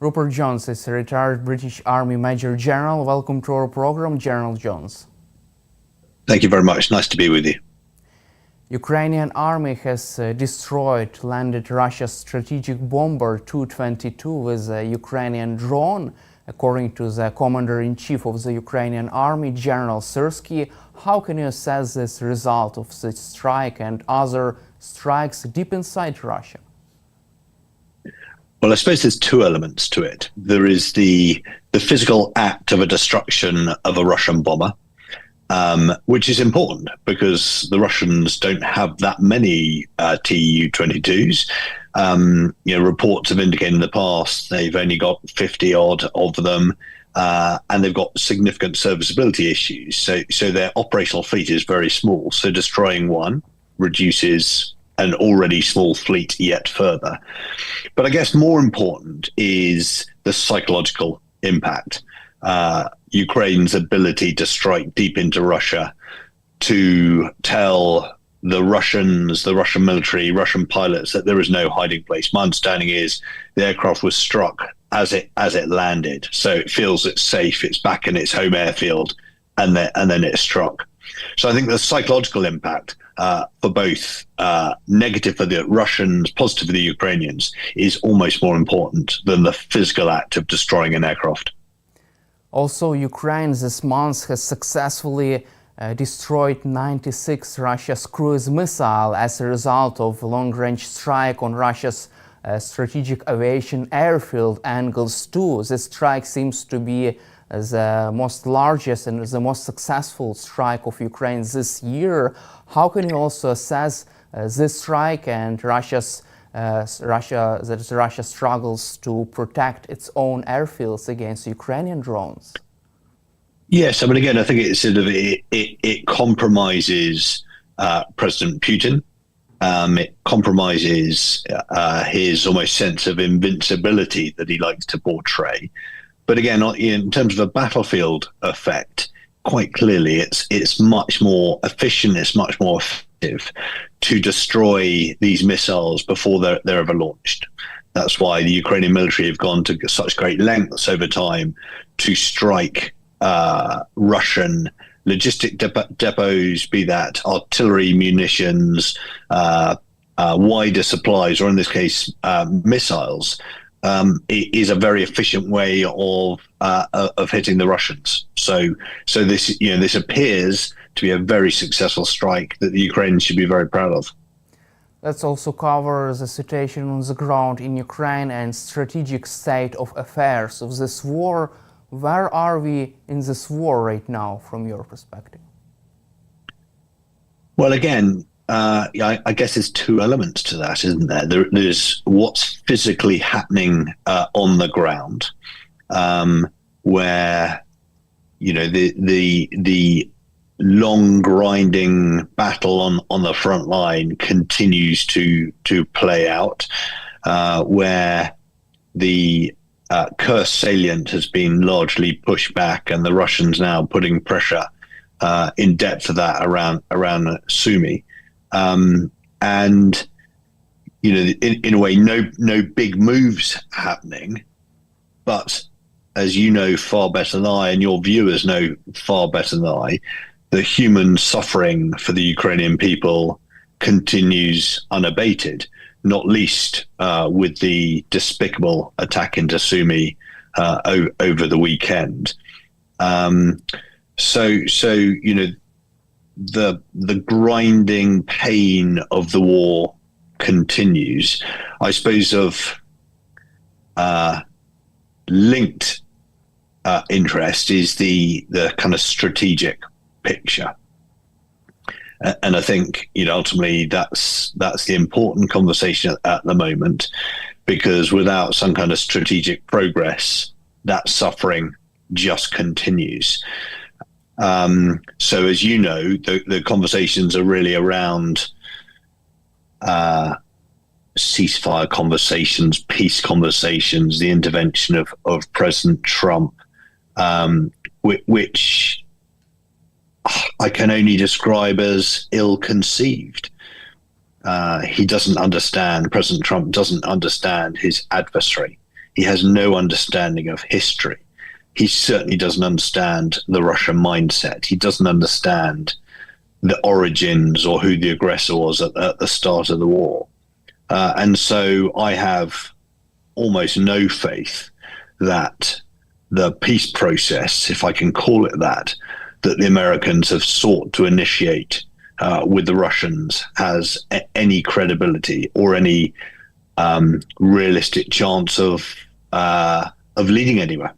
Rupert Jones is a retired British Army Major General. Welcome to our program, General Jones. Thank you very much. Nice to be with you. Ukrainian army has landed Russia's strategic bomber Tu-22 with a Ukrainian drone. According to the Commander-in-Chief of the Ukrainian Army, General Syrsky, how can you assess this result of the strike and other strikes deep inside Russia? Well, I suppose there's two elements to it. There is the physical act of a destruction of a Russian bomber, which is important because the Russians don't have that many Tu-22s. Reports have indicated in the past they've only got 50 odd of them, and they've got significant serviceability issues. So their operational fleet is very small. So destroying one reduces an already small fleet yet further. But I guess more important is the psychological impact. Ukraine's ability to strike deep into Russia, to tell the Russians, the Russian military, Russian pilots that there is no hiding place. My understanding is the aircraft was struck as it landed, so it feels it's safe, it's back in its home airfield, and then it's struck. So I think the psychological impact for both negative for the Russians, positive for the Ukrainians, is almost more important than the physical act of destroying an aircraft. Also, Ukraine this month has successfully destroyed 96 Russia's cruise missiles as a result of a long-range strike on Russia's strategic aviation airfield Angles 2. This strike seems to be the most largest and the most successful strike of Ukraine this year. How can you also assess this strike and Russia struggles to protect its own airfields against Ukrainian drones? Yes, I mean, again, I think it's sort of it compromises President Putin. It compromises his almost sense of invincibility that he likes to portray. But again, in terms of a battlefield effect, quite clearly, it's much more efficient. It's much more effective to destroy these missiles before they're ever launched. That's why the Ukrainian military have gone to such great lengths over time to strike Russian logistic depots, be that artillery, munitions, wider supplies, or in this case, missiles. It is a very efficient way of hitting the Russians. So this appears to be a very successful strike that the Ukrainians should be very proud of. Let's also cover the situation on the ground in Ukraine and strategic state of affairs of this war. Where are we in this war right now, from your perspective? Well, again, I guess there's two elements to that, isn't there? There's what's physically happening on the ground, where the long grinding battle on the front line continues to play out, where the Kursk salient has been largely pushed back, and the Russians now putting pressure in depth of that around Sumy. And in a way, no big moves happening, but as you know far better than I, and your viewers know far better than I, the human suffering for the Ukrainian people continues unabated, not least with the despicable attack into Sumy over the weekend. The grinding pain of the war continues. I suppose of linked interest is the kind of strategic picture. And I think, ultimately that's the important conversation at the moment, because without some kind of strategic progress, that suffering just continues. So as you know, the conversations are really around ceasefire conversations, peace conversations, the intervention of President Trump, which I can only describe as ill-conceived. He doesn't understand, President Trump doesn't understand his adversary. He has no understanding of history. He certainly doesn't understand the Russian mindset. He doesn't understand the origins or who the aggressor was at the start of the war. And so I have almost no faith that the peace process, if I can call it that the Americans have sought to initiate with the Russians has any credibility or any realistic chance of leading anywhere.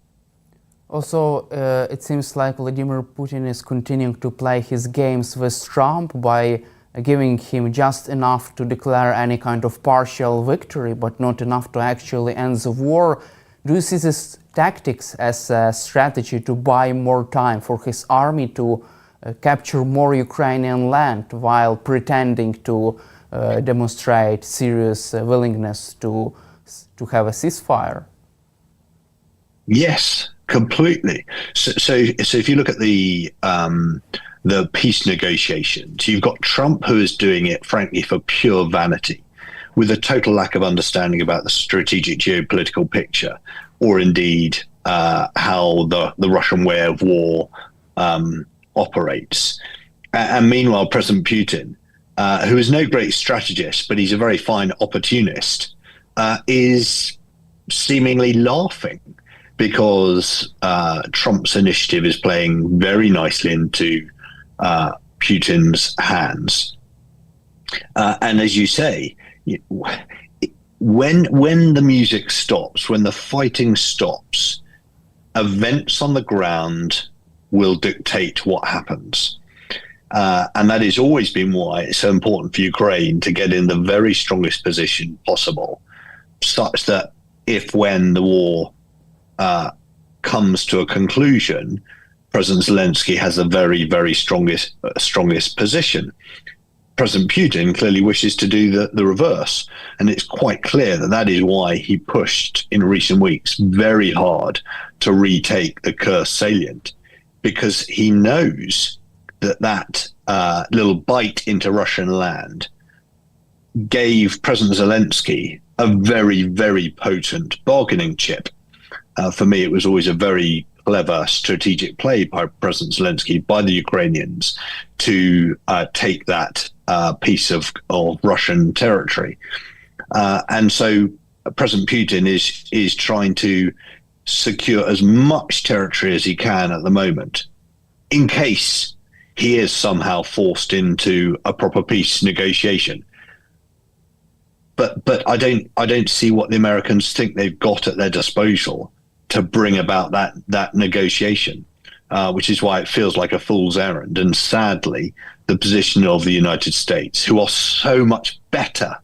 Also, it seems like Vladimir Putin is continuing to play his games with Trump by giving him just enough to declare any kind of partial victory, but not enough to actually end the war. Do you see these tactics as a strategy to buy more time for his army to capture more Ukrainian land while pretending to demonstrate serious willingness to have a ceasefire? Yes, completely. So if you look at the peace negotiations, you've got Trump, who is doing it, frankly, for pure vanity, with a total lack of understanding about the strategic geopolitical picture, or indeed how the Russian way of war operates. And meanwhile, President Putin, who is no great strategist, but he's a very fine opportunist, is seemingly laughing because Trump's initiative is playing very nicely into Putin's hands. And as you say, when the music stops, when the fighting stops, events on the ground will dictate what happens. And that has always been why it's so important for Ukraine to get in the very strongest position possible, such that when the war comes to a conclusion, President Zelensky has a very, very strongest position. President Putin clearly wishes to do the reverse. And it's quite clear that is why he pushed in recent weeks very hard to retake the Kursk salient, because he knows that little bite into Russian land gave President Zelensky a very, very potent bargaining chip. For me, it was always a very clever strategic play by President Zelensky, by the Ukrainians, to take that piece of Russian territory. And so President Putin is trying to secure as much territory as he can at the moment, in case he is somehow forced into a proper peace negotiation. But I don't see what the Americans think they've got at their disposal to bring about that negotiation, which is why it feels like a fool's errand. And sadly, the position of the United States, who are so much better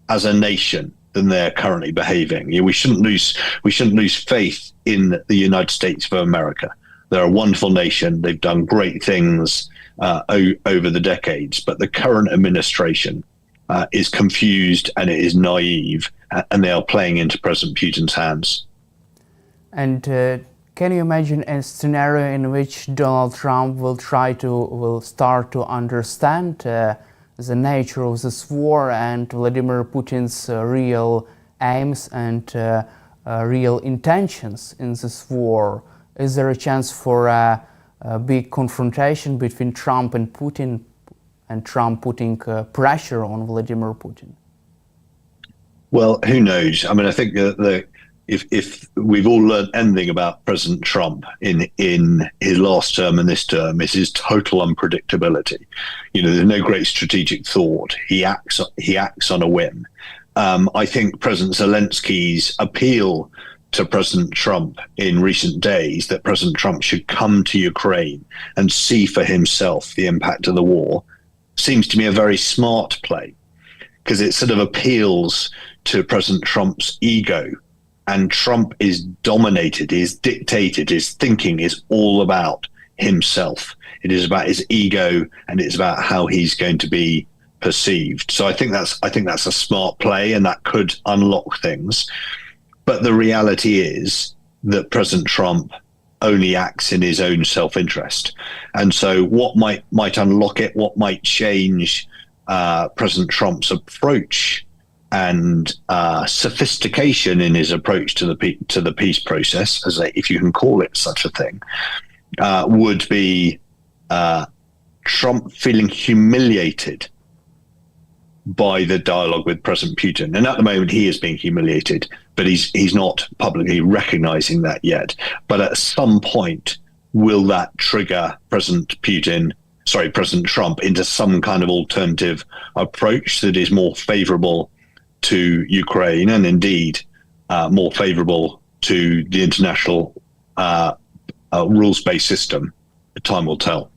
as a nation than they're currently behaving. We shouldn't lose faith in the United States of America. They're a wonderful nation. They've done great things over the decades, but the current administration is confused and it is naive, and they are playing into President Putin's hands. And can you imagine a scenario in which Donald Trump will start to understand the nature of this war and Vladimir Putin's real aims and real intentions in this war? Is there a chance for a big confrontation between Trump and Putin, and Trump putting pressure on Vladimir Putin? Well, who knows? I mean, I think that if we've all learned anything about President Trump in his last term and this term, it's his total unpredictability. There's no great strategic thought. He acts on a whim. I think President Zelensky's appeal to President Trump in recent days, that President Trump should come to Ukraine and see for himself the impact of the war, seems to me a very smart play, because it sort of appeals to President Trump's ego. And Trump is dominated, is dictated, his thinking is all about himself. It is about his ego, and it's about how he's going to be perceived. So I think that's a smart play, and that could unlock things. But the reality is that President Trump only acts in his own self-interest. And so what might unlock it, what might change President Trump's approach and sophistication in his approach to the peace process, if you can call it such a thing, would be Trump feeling humiliated by the dialogue with President Putin. And at the moment, he is being humiliated, but he's not publicly recognizing that yet. But at some point, will that trigger President Trump into some kind of alternative approach that is more favorable to Ukraine and indeed more favorable to the international rules-based system? Time will tell.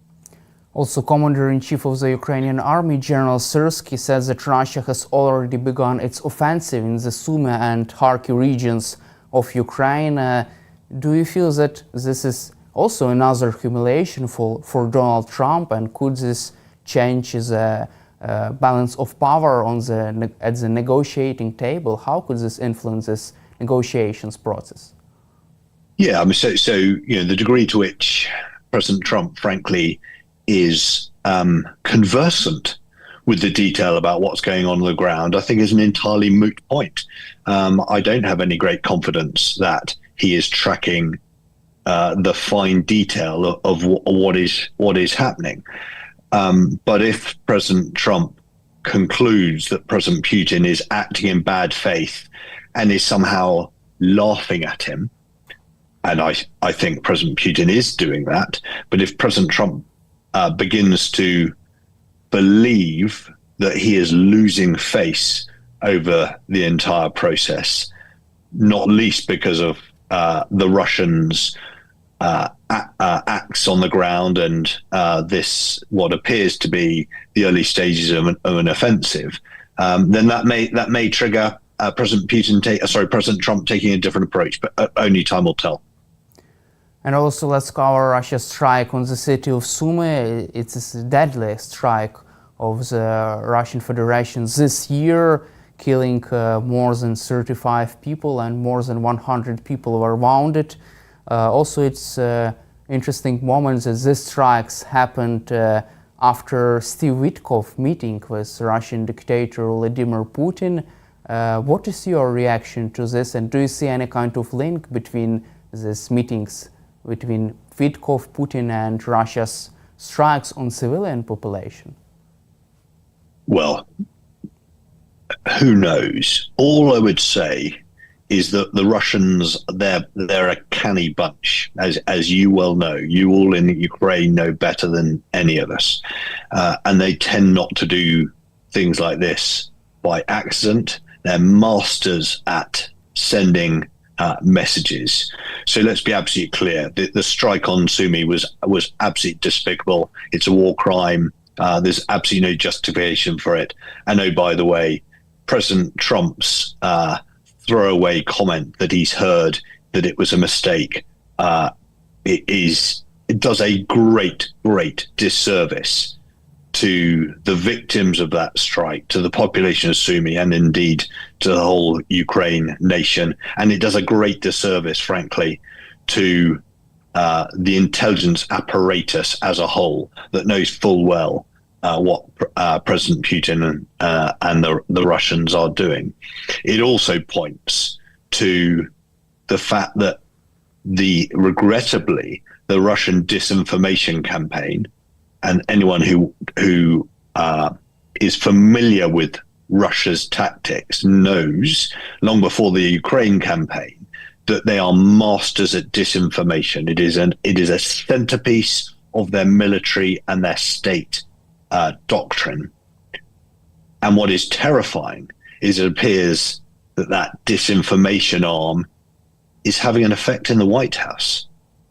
Also, Commander-in-Chief of the Ukrainian Army, General Syrsky, says that Russia has already begun its offensive in the Sumy and Kharkiv regions of Ukraine. Do you feel that this is also another humiliation for Donald Trump, and could this change the balance of power at the negotiating table? How could this influence this negotiations process? Yeah, I mean, so the degree to which President Trump, frankly, is conversant with the detail about what's going on the ground, I think is an entirely moot point. I don't have any great confidence that he is tracking the fine detail of what is happening. But if President Trump concludes that President Putin is acting in bad faith and is somehow laughing at him, and I think President Putin is doing that, but if President Trump begins to believe that he is losing face over the entire process, not least because of the Russians' acts on the ground and this what appears to be the early stages of an offensive, then that may trigger President Trump taking a different approach, but only time will tell. And also, let's cover Russia's strike on the city of Sumy. It's a deadly strike of the Russian Federation this year, killing more than 35 people and more than 100 people were wounded. Also, it's interesting moment that these strikes happened after Steve Witkoff meeting with Russian dictator Vladimir Putin. What is your reaction to this, and do you see any kind of link between these meetings between Witkoff, Putin, and Russia's strikes on civilian population? Well, who knows? All I would say is that the Russians, they're a canny bunch, as you well know. You all in Ukraine know better than any of us. And they tend not to do things like this by accident. They're masters at sending messages. So let's be absolutely clear. The strike on Sumy was absolutely despicable. It's a war crime. There's absolutely no justification for it. And oh, by the way, President Trump's throwaway comment that he's heard that it was a mistake, it does a great disservice to the victims of that strike, to the population of Sumy, and indeed to the whole Ukraine nation. And it does a great disservice, frankly, to the intelligence apparatus as a whole that knows full well what President Putin and the Russians are doing. It also points to the fact that regrettably, the Russian disinformation campaign, and anyone who is familiar with Russia's tactics knows, long before the Ukraine campaign, that they are masters at disinformation. It is a centerpiece of their military and their state doctrine. And what is terrifying is it appears that disinformation arm is having an effect in the White House.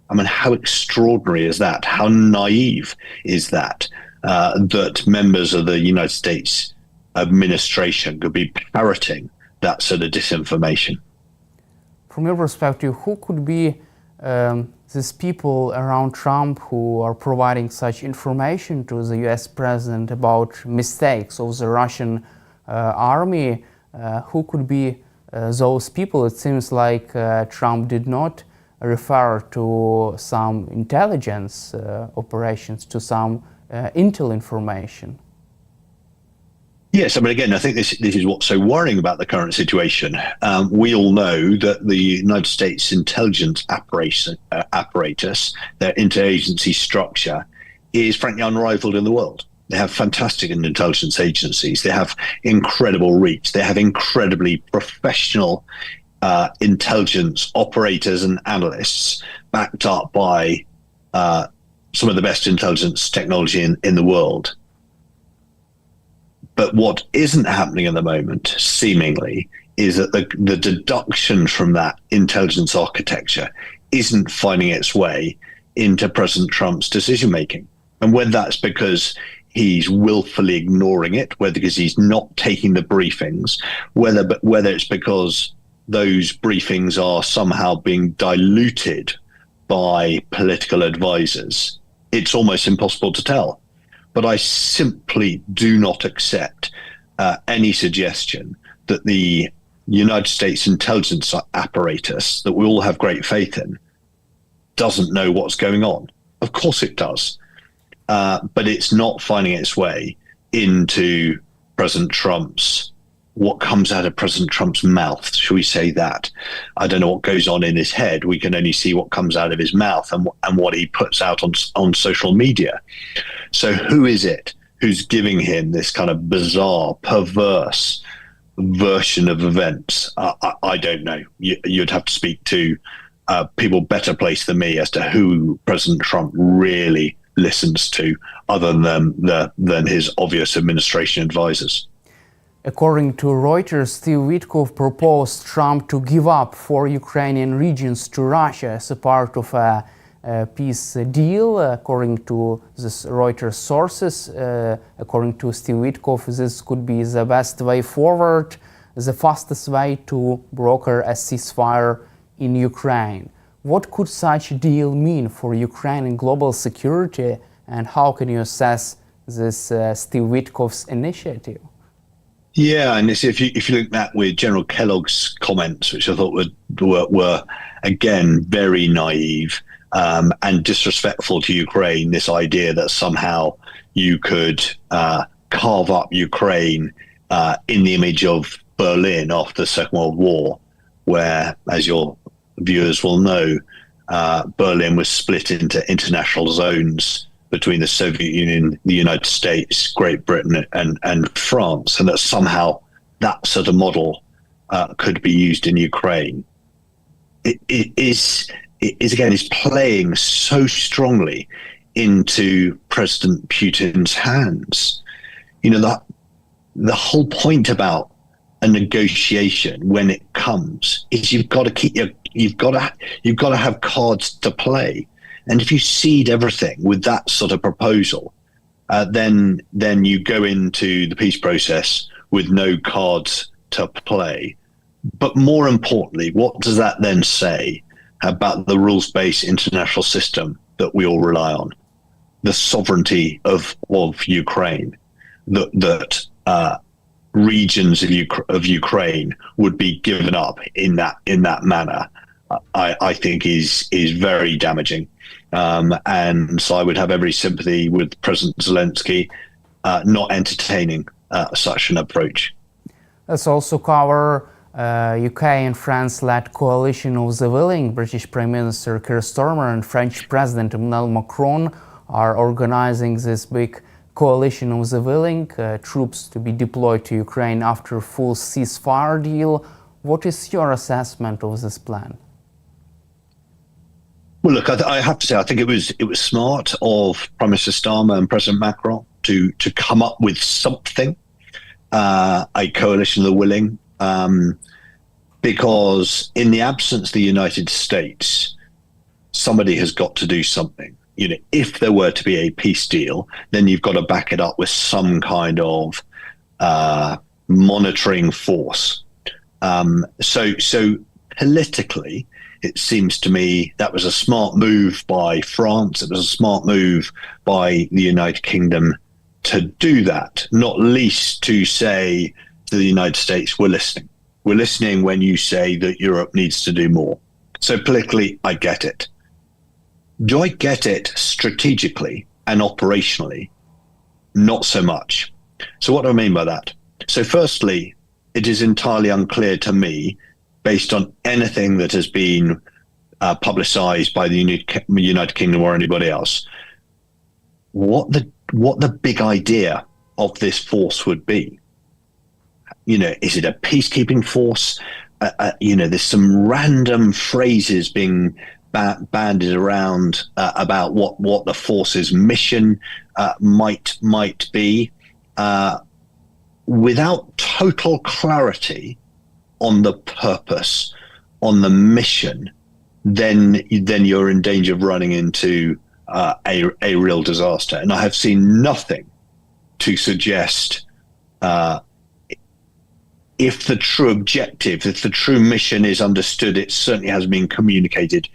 I mean, how extraordinary is that? How naive is that? That members of the United States administration could be parroting that sort of disinformation. From your perspective, who could be these people around Trump who are providing such information to the US president about mistakes of the Russian army? Who could be those people? It seems like Trump did not refer to some intelligence operations, to some intel information. Yes, I mean, again, I think this is what's so worrying about the current situation. We all know that the United States intelligence apparatus, their interagency structure, is frankly unrivaled in the world. They have fantastic intelligence agencies. They have incredible reach. They have incredibly professional intelligence operators and analysts backed up by some of the best intelligence technology in the world. But what isn't happening at the moment, seemingly, is that the deduction from that intelligence architecture isn't finding its way into President Trump's decision-making. And whether that's because he's willfully ignoring it, whether because he's not taking the briefings, whether it's because those briefings are somehow being diluted by political advisors, it's almost impossible to tell. But I simply do not accept any suggestion that the United States intelligence apparatus, that we all have great faith in, doesn't know what's going on. Of course it does. But it's not finding its way into what comes out of President Trump's mouth, shall we say that. I don't know what goes on in his head. We can only see what comes out of his mouth and what he puts out on social media. So who is it who's giving him this kind of bizarre, perverse version of events? I don't know. You'd have to speak to people better placed than me as to who President Trump really listens to, other than his obvious administration advisors. According to Reuters, Steve Witkoff proposed Trump to give up 4 Ukrainian regions to Russia as a part of a peace deal. According to this Reuters sources, according to Steve Witkoff, this could be the best way forward, the fastest way to broker a ceasefire in Ukraine. What could such a deal mean for Ukrainian global security, and how can you assess this Steve Witkoff's initiative? Yeah, and if you look at that with General Kellogg's comments, which I thought were again very naive and disrespectful to Ukraine, this idea that somehow you could carve up Ukraine in the image of Berlin after the Second World War, where, as your viewers will know, Berlin was split into international zones between the Soviet Union, the United States, Great Britain, and France, and that somehow that sort of model could be used in Ukraine. It is playing so strongly into President Putin's hands. You know, the whole point about a negotiation when it comes is you've got to have cards to play. And if you cede everything with that sort of proposal, then you go into the peace process with no cards to play. But more importantly, what does that then say about the rules-based international system that we all rely on? The sovereignty of Ukraine, that regions of Ukraine would be given up in that manner, I think is very damaging. And so I would have every sympathy with President Zelensky not entertaining such an approach. Let's also cover UK and France-led coalition of the willing. British Prime Minister Keir Starmer and French President Emmanuel Macron are organizing this big coalition of the willing, troops to be deployed to Ukraine after full ceasefire deal. What is your assessment of this plan? Well, look, I have to say, I think it was smart of Prime Minister Starmer and President Macron to come up with something, a coalition of the willing, because in the absence of the United States, somebody has got to do something. You know, if there were to be a peace deal, then you've got to back it up with some kind of monitoring force. So politically, it seems to me that was a smart move by France. It was a smart move by the United Kingdom to do that, not least to say to the United States, we're listening. We're listening when you say that Europe needs to do more. So politically, I get it. Do I get it strategically and operationally? Not so much. So what do I mean by that? So firstly, it is entirely unclear to me, based on anything that has been publicized by the United Kingdom or anybody else, what the big idea of this force would be. Is it a peacekeeping force? There's some random phrases being banded around about what the force's mission might be, without total clarity on the purpose, on the mission. Then you're in danger of running into a real disaster. And I have seen nothing to suggest if the true objective, if the true mission is understood, it certainly has been communicated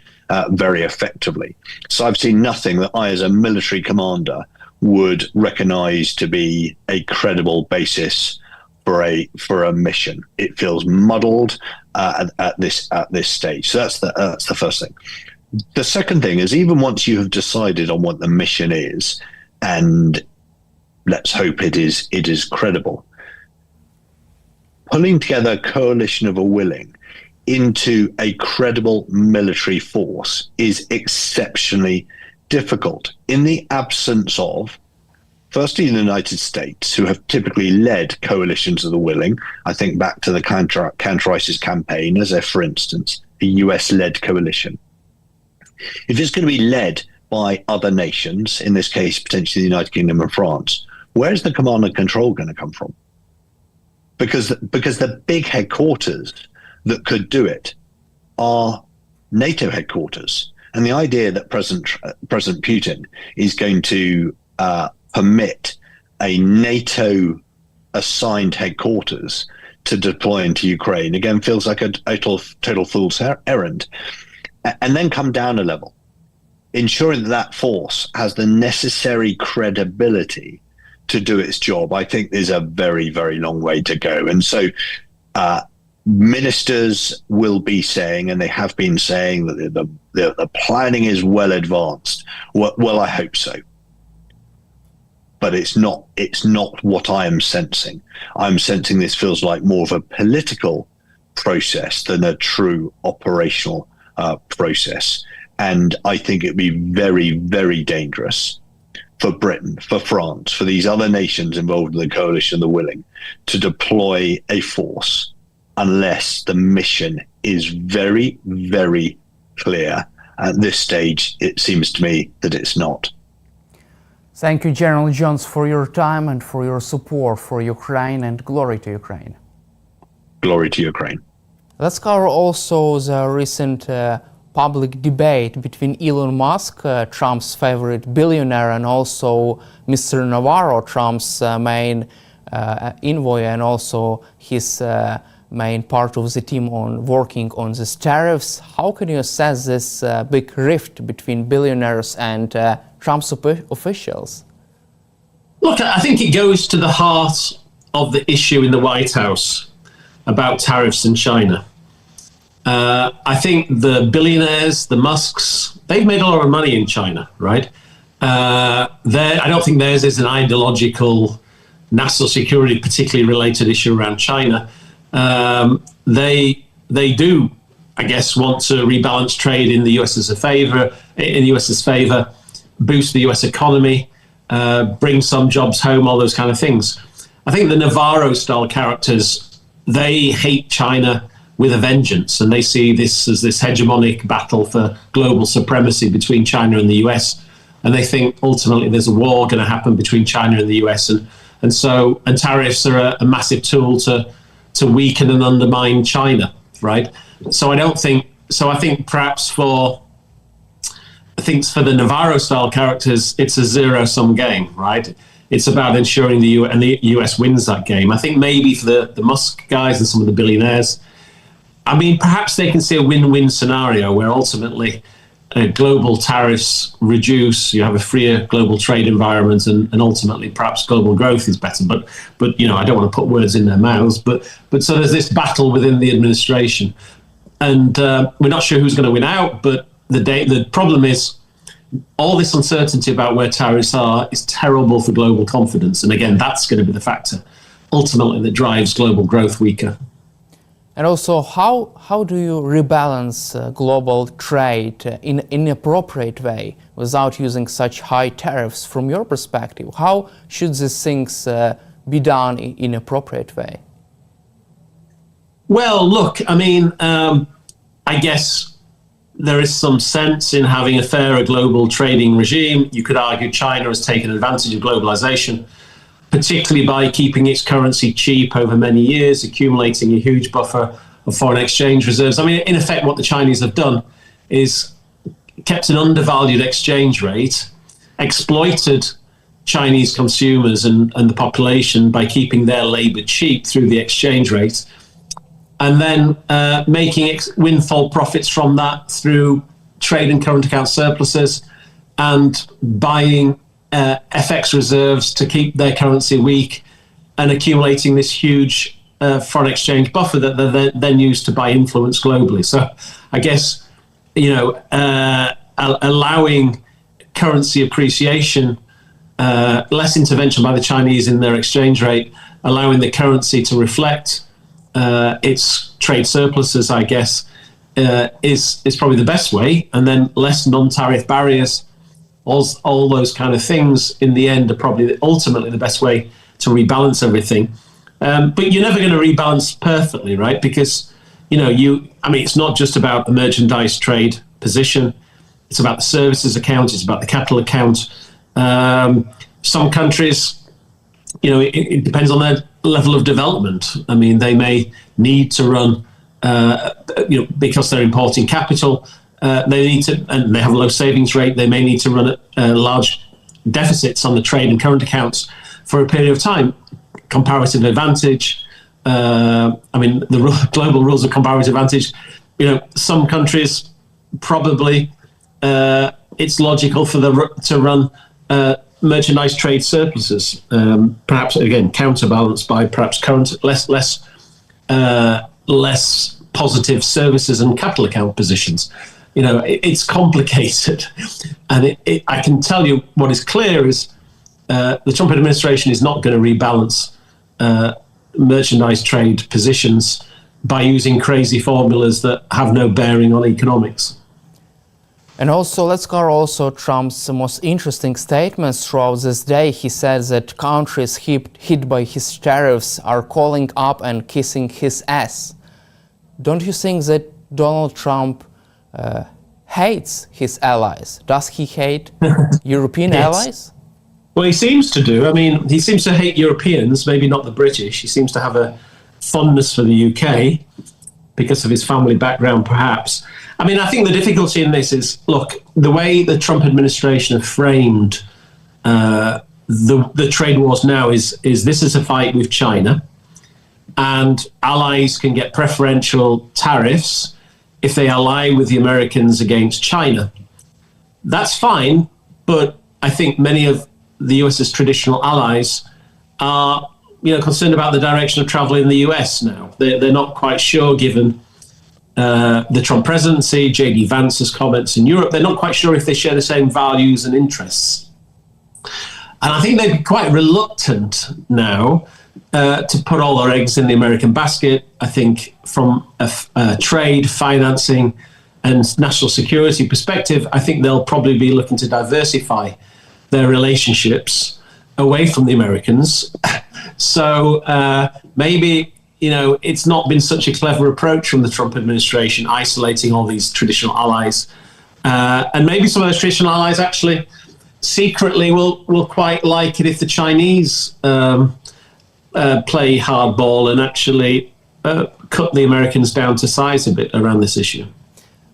very effectively. So I've seen nothing that I, as a military commander, would recognize to be a credible basis for a mission. It feels muddled at this stage. So that's the first thing. The second thing is, even once you have decided on what the mission is, and let's hope it is credible, pulling together a coalition of a willing into a credible military force is exceptionally difficult in the absence of, firstly, the United States, who have typically led coalitions of the willing. I think back to the counter-ISIS campaign as for instance, a US-led coalition. If it's going to be led by other nations, in this case, potentially the United Kingdom and France, where's the command and control going to come from? Because the big headquarters that could do it are NATO headquarters. And the idea that President Putin is going to permit a NATO-assigned headquarters to deploy into Ukraine, again, feels like a total fool's errand. And then come down a level, ensuring that force has the necessary credibility to do its job, I think there's a very, very long way to go. And so ministers will be saying, and they have been saying, that the planning is well advanced. Well, I hope so. But it's not what I am sensing. I'm sensing this feels like more of a political process than a true operational process. And I think it'd be very, very dangerous for Britain, for France, for these other nations involved in the coalition of the willing, to deploy a force unless the mission is very, very clear. At this stage, it seems to me that it's not. Thank you, General Jones, for your time and for your support for Ukraine, and glory to Ukraine. Glory to Ukraine. Let's cover also the recent public debate between Elon Musk, Trump's favorite billionaire, and also Mr. Navarro, Trump's main envoy, and also his main part of the team on working on these tariffs. How can you assess this big rift between billionaires and Trump's officials? Look, I think it goes to the heart of the issue in the White House about tariffs in China. I think the billionaires, the Musks, they've made a lot of money in China, right? I don't think theirs is an ideological, national security particularly related issue around China. They do, I guess, want to rebalance trade in the US's favor, boost the US economy, bring some jobs home, all those kind of things. I think the Navarro-style characters, they hate China with a vengeance, and they see this as this hegemonic battle for global supremacy between China and the US. And they think ultimately there's a war going to happen between China and the US, and tariffs are a massive tool to weaken and undermine China, right? So I think perhaps for the Navarro-style characters, it's a zero-sum game, right? It's about ensuring the US wins that game. I think maybe for the Musk guys and some of the billionaires, I mean, perhaps they can see a win-win scenario where ultimately global tariffs reduce, you have a freer global trade environment, and ultimately perhaps global growth is better. But I don't want to put words in their mouths. But so there's this battle within the administration, and we're not sure who's going to win out. But the problem is, all this uncertainty about where tariffs are is terrible for global confidence. And again, that's going to be the factor. ultimately that drives global growth weaker. And also, how do you rebalance global trade in an appropriate way without using such high tariffs from your perspective? How should these things be done in an appropriate way? Well, look, I mean, I guess there is some sense in having a fairer global trading regime. You could argue China has taken advantage of globalization, particularly by keeping its currency cheap over many years, accumulating a huge buffer of foreign exchange reserves. I mean, in effect, what the Chinese have done is kept an undervalued exchange rate, exploited Chinese consumers and the population by keeping their labor cheap through the exchange rate, and then making windfall profits from that through trade and current account surpluses and buying FX reserves to keep their currency weak and accumulating this huge foreign exchange buffer that they then use to buy influence globally. So I guess, allowing currency appreciation, less intervention by the Chinese in their exchange rate, allowing the currency to reflect its trade surpluses, I guess, is probably the best way. And then less non-tariff barriers, all those kind of things in the end are probably ultimately the best way to rebalance everything. But you're never going to rebalance perfectly, right? Because, it's not just about the merchandise trade position. It's about the services account. It's about the capital account. Some countries, it depends on their level of development. I mean, they may need to run, because they're importing capital, they need to, and they have a low savings rate, they may need to run large deficits on the trade and current accounts for a period of time. Comparative advantage. The global rules of comparative advantage. Some countries probably it's logical for to run merchandise trade surpluses, perhaps again counterbalanced by perhaps current less positive services and capital account positions. It's complicated, and I can tell you what is clear is the Trump administration is not going to rebalance merchandise trade positions by using crazy formulas that have no bearing on economics. And also, let's cover also Trump's most interesting statements throughout this day. He said that countries hit by his tariffs are calling up and kissing his ass. Don't you think that Donald Trump hates his allies? Does he hate European allies? Well, he seems to do. I mean, he seems to hate Europeans, maybe not the British. He seems to have a fondness for the UK because of his family background, perhaps. I mean, I think the difficulty in this is, look, the way the Trump administration have framed the trade wars now is this is a fight with China, and allies can get preferential tariffs if they ally with the Americans against China. That's fine, but I think many of the US's traditional allies are, concerned about the direction of travel in the US now. They're not quite sure, given the Trump presidency, J.D. Vance's comments in Europe. They're not quite sure if they share the same values and interests. And I think they'd be quite reluctant now to put all their eggs in the American basket. I think from a trade, financing, and national security perspective, I think they'll probably be looking to diversify their relationships away from the Americans. So maybe, it's not been such a clever approach from the Trump administration, isolating all these traditional allies. And maybe some of those traditional allies actually secretly will quite like it if the Chinese play hardball and actually cut the Americans down to size a bit around this issue.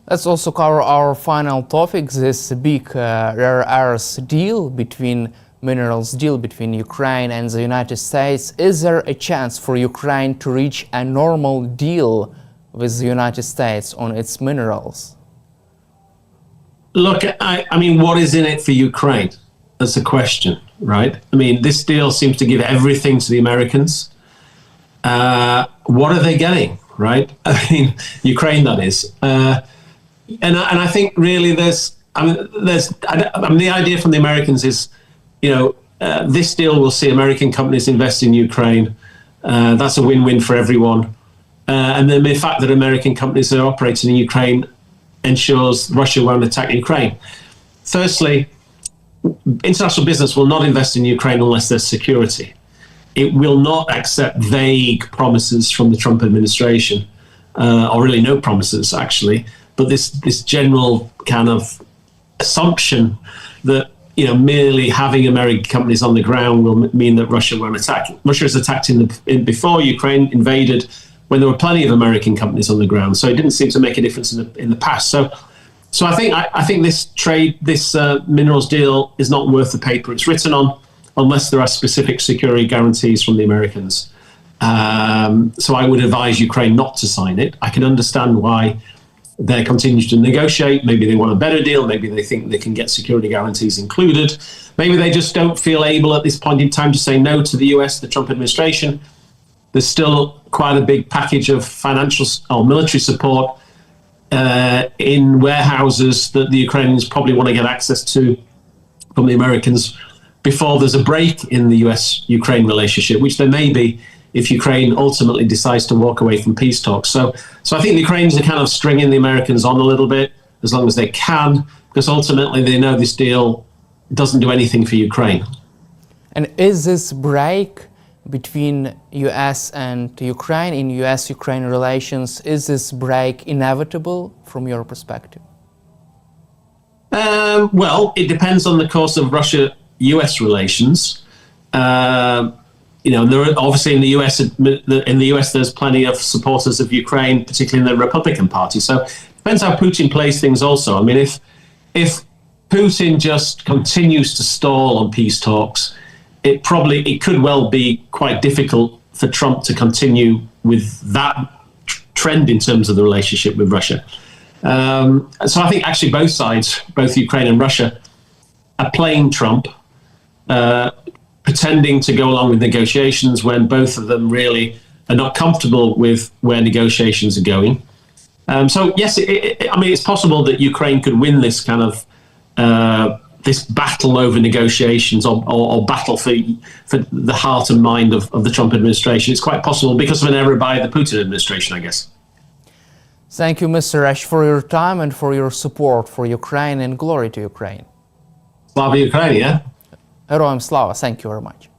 Let's also cover our final topic, this big rare earths minerals deal between Ukraine and the United States. Is there a chance for Ukraine to reach a normal deal with the United States on its minerals? Look, I mean, what is in it for Ukraine? That's the question, right? I mean, this deal seems to give everything to the Americans. What are they getting, right? I mean, Ukraine, that is. And I think really the idea from the Americans is, this deal will see American companies invest in Ukraine That's a win-win for everyone. And the mere fact that American companies are operating in Ukraine ensures Russia won't attack Ukraine. Firstly, international business will not invest in Ukraine unless there's security. It will not accept vague promises from the Trump administration, or really no promises, actually, but this general kind of assumption that merely having American companies on the ground will mean that Russia won't attack. Russia has attacked before Ukraine invaded, when there were plenty of American companies on the ground. So it didn't seem to make a difference in the past. So I think this minerals deal is not worth the paper it's written on, unless there are specific security guarantees from the Americans. So I would advise Ukraine not to sign it. I can understand why they continue to negotiate. Maybe they want a better deal. Maybe they think they can get security guarantees included. Maybe they just don't feel able at this point in time to say no to the US, the Trump administration. There's still quite a big package of financial or military support in warehouses that the Ukrainians probably want to get access to from the Americans before there's a break in the US-Ukraine relationship, which there may be if Ukraine ultimately decides to walk away from peace talks. So I think the Ukrainians are kind of stringing the Americans on a little bit, as long as they can, because ultimately they know this deal doesn't do anything for Ukraine. And is this break between US and Ukraine, in US-Ukraine relations, is this break inevitable from your perspective? Well, it depends on the course of Russia-US relations. There are obviously in the US there's plenty of supporters of Ukraine, particularly in the Republican Party. So it depends how Putin plays things also. I mean, if Putin just continues to stall on peace talks, it could well be quite difficult for Trump to continue with that trend in terms of the relationship with Russia. So I think actually both sides, both Ukraine and Russia, are playing Trump, pretending to go along with negotiations when both of them really are not comfortable with where negotiations are going. So yes, it's possible that Ukraine could win this kind of this battle over negotiations or battle for the heart and mind of the Trump administration. It's quite possible because of an error by the Putin administration, I guess. Thank you, Mr. Ash, for your time and for your support for Ukraine, and glory to Ukraine. Slava Ukraine, yeah? Героям слава. Thank you very much.